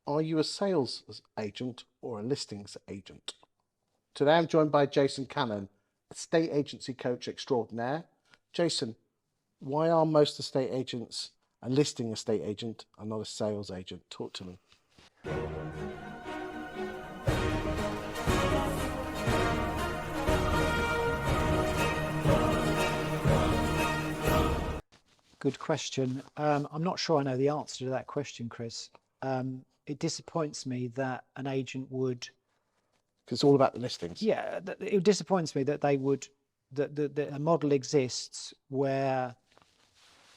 Are you a sales agent or a listings agent? Today I'm joined by Jason Cannon, estate agency coach extraordinaire. Jason, why are most estate agents a listing estate agent and not a sales agent? Talk to me. Good question. I'm not sure I know the answer to that question, Chris. It disappoints me that an agent would. Because it's all about the listings. Yeah, it disappoints me that they would. That a model exists where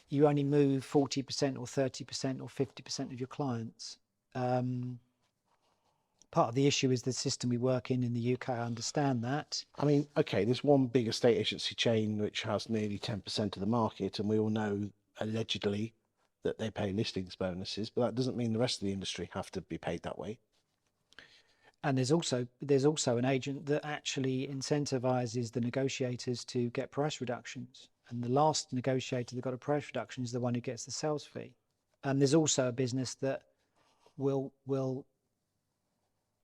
you only move 40% or 30% or 50% of your clients. Part of the issue is the system we work in the UK. I understand that. I mean, okay, there's one big estate agency chain which has nearly 10% of the market, and we all know allegedly that they pay listings bonuses, but that doesn't mean the rest of the industry have to be paid that way. And there's also an agent that actually incentivizes the negotiators to get price reductions. And the last negotiator that got a price reduction is the one who gets the sales fee. And there's also a business that will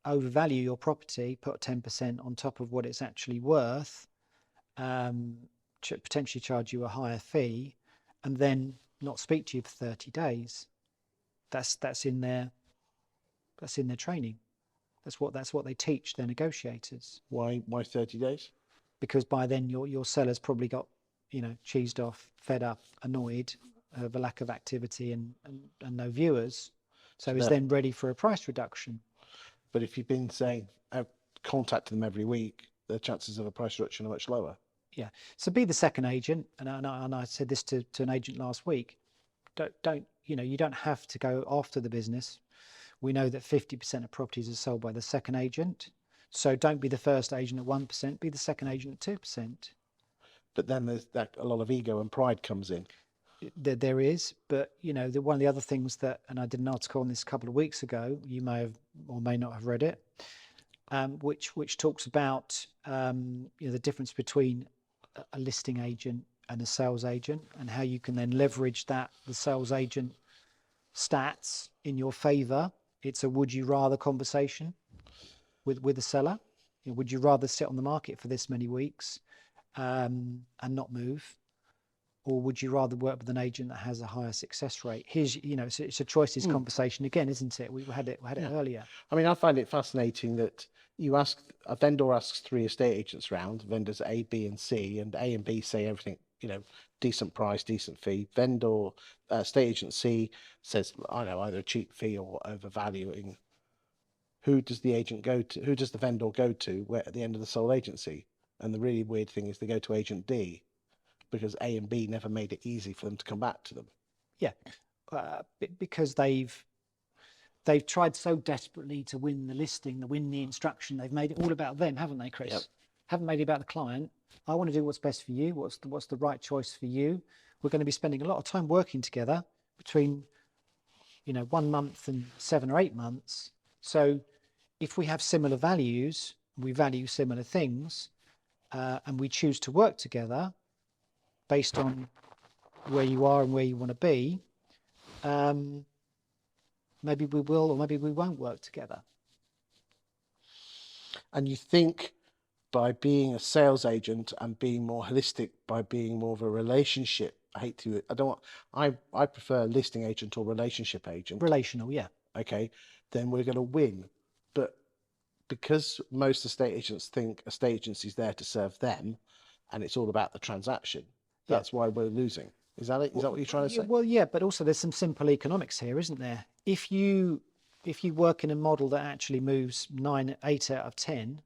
overvalue your property, put 10% on top of what it's actually worth, potentially charge you a higher fee, and then not speak to you for 30 days. That's in their training. That's what they teach their negotiators. Why 30 days? Because by then your seller's probably got, cheesed off, fed up, annoyed of a lack of activity and no viewers. So he's then ready for a price reduction. But if you've been saying, contacting them every week, the chances of a price reduction are much lower. Yeah. So be the second agent, and I said this to an agent last week. You don't have to go after the business. We know that 50% of properties are sold by the second agent. So don't be the first agent at 1%, be the second agent at 2%. But then there's a lot of ego and pride comes in. There is, but one of the other things that, and I did an article on this a couple of weeks ago, you may have or may not have read it, which talks about the difference between a listing agent and a sales agent, and how you can then leverage the sales agent stats in your favor. It's a would you rather conversation with the seller. Would you rather sit on the market for this many weeks and not move? Or would you rather work with an agent that has a higher success rate? Here's, it's a choices conversation again, isn't it? We had it earlier. I mean, I find it fascinating that a vendor asks 3 estate agents round, vendors A, B, and C, and A and B say everything, decent price, decent fee. Estate agent C says, I know, either a cheap fee or overvaluing. Who does the agent go to? Who does the vendor go to at the end of the sole agency? And the really weird thing is they go to agent D, because A and B never made it easy for them to come back to them. Yeah, because they've tried so desperately to win the listing, to win the instruction. They've made it all about them, haven't they, Chris? Yep. Haven't made it about the client. I want to do what's best for you. What's the right choice for you? We're going to be spending a lot of time working together between 1 month and 7 or 8 months. So if we have similar values, we value similar things, and we choose to work together based on where you are and where you want to be, maybe we will or maybe we won't work together. And you think by being a sales agent and being more holistic, by being more of a relationship, I prefer listing agent or relationship agent. Relational, yeah. Okay, then we're going to win. But because most estate agents think estate agency is there to serve them and it's all about the transaction, that's why we're losing. Is that it? Is that what you're trying to say? Well, yeah, but also there's some simple economics here, isn't there? If you work in a model that actually moves 8 out of 10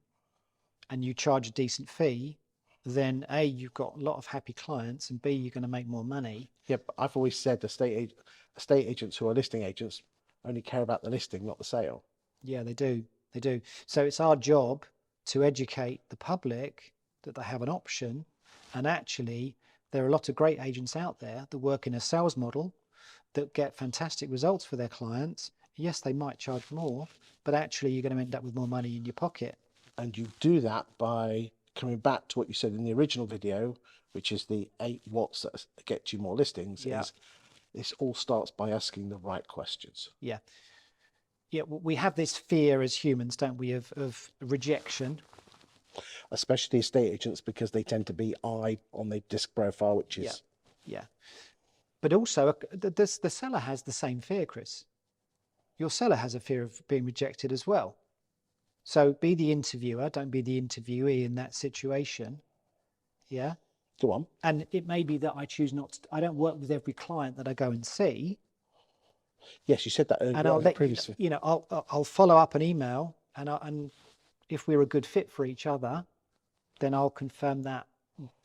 and you charge a decent fee, then A, you've got a lot of happy clients, and B, you're going to make more money. Yeah, but I've always said estate agents who are listing agents only care about the listing, not the sale. Yeah, they do. So it's our job to educate the public that they have an option, and actually there are a lot of great agents out there that work in a sales model that get fantastic results for their clients. Yes, they might charge more, but actually you're going to end up with more money in your pocket. And you do that by coming back to what you said in the original video, which is the 8 what's that get you more listings. Yeah. This all starts by asking the right questions. Yeah. we have this fear as humans, don't we, of rejection. Especially estate agents, because they tend to be I on the disc profile, which is Yeah. But also, the seller has the same fear, Chris. Your seller has a fear of being rejected as well. So be the interviewer, don't be the interviewee in that situation. Yeah. go on. And it may be that I choose not to, I don't work with every client that I go and see. Yes, you said that And I'll let previously. you know, I'll follow up an email, and if we're a good fit for each other, then I'll confirm that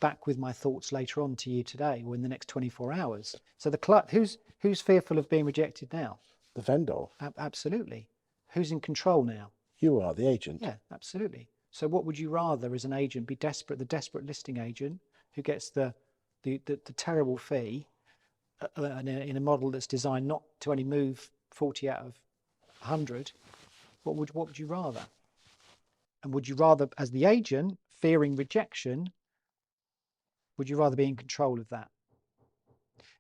back with my thoughts later on to you today or in the next 24 hours. So who's fearful of being rejected now? The vendor. Absolutely. Who's in control now? You are the agent. Yeah, absolutely. So what would you rather as an agent be the desperate listing agent who gets the terrible fee in a model that's designed not to only move 40 out of 100? What would you rather? And would you rather, as the agent, fearing rejection, would you rather be in control of that?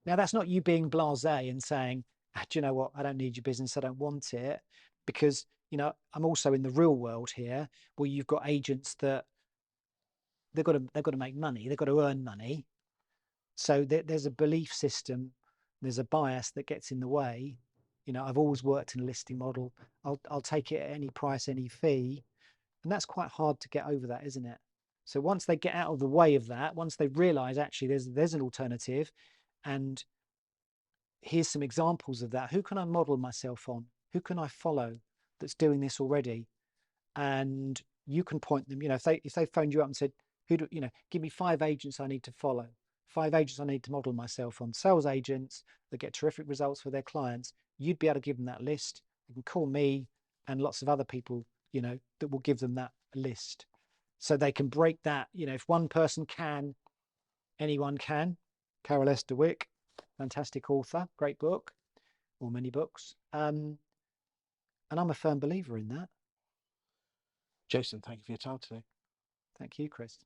Now, that's not you being blasé and saying, do you know what, I don't need your business, I don't want it, because, I'm also in the real world here where you've got agents that they've got to make money, they've got to earn money. So there's a belief system, there's a bias that gets in the way. I've always worked in a listing model. I'll take it at any price, any fee. And that's quite hard to get over that, isn't it? So once they get out of the way of that, once they realize actually there's an alternative, and here's some examples of that, who can I model myself on? Who can I follow that's doing this already? And you can point them, if they phoned you up and said, give me 5 agents I need to follow, 5 agents I need to model myself on, sales agents that get terrific results for their clients, you'd be able to give them that list. You can call me and lots of other people, that will give them that list. So they can break that, if one person can, anyone can. Carol Esther Wick, fantastic author, great book, or many books. And I'm a firm believer in that. Jason, thank you for your time today. Thank you, Chris.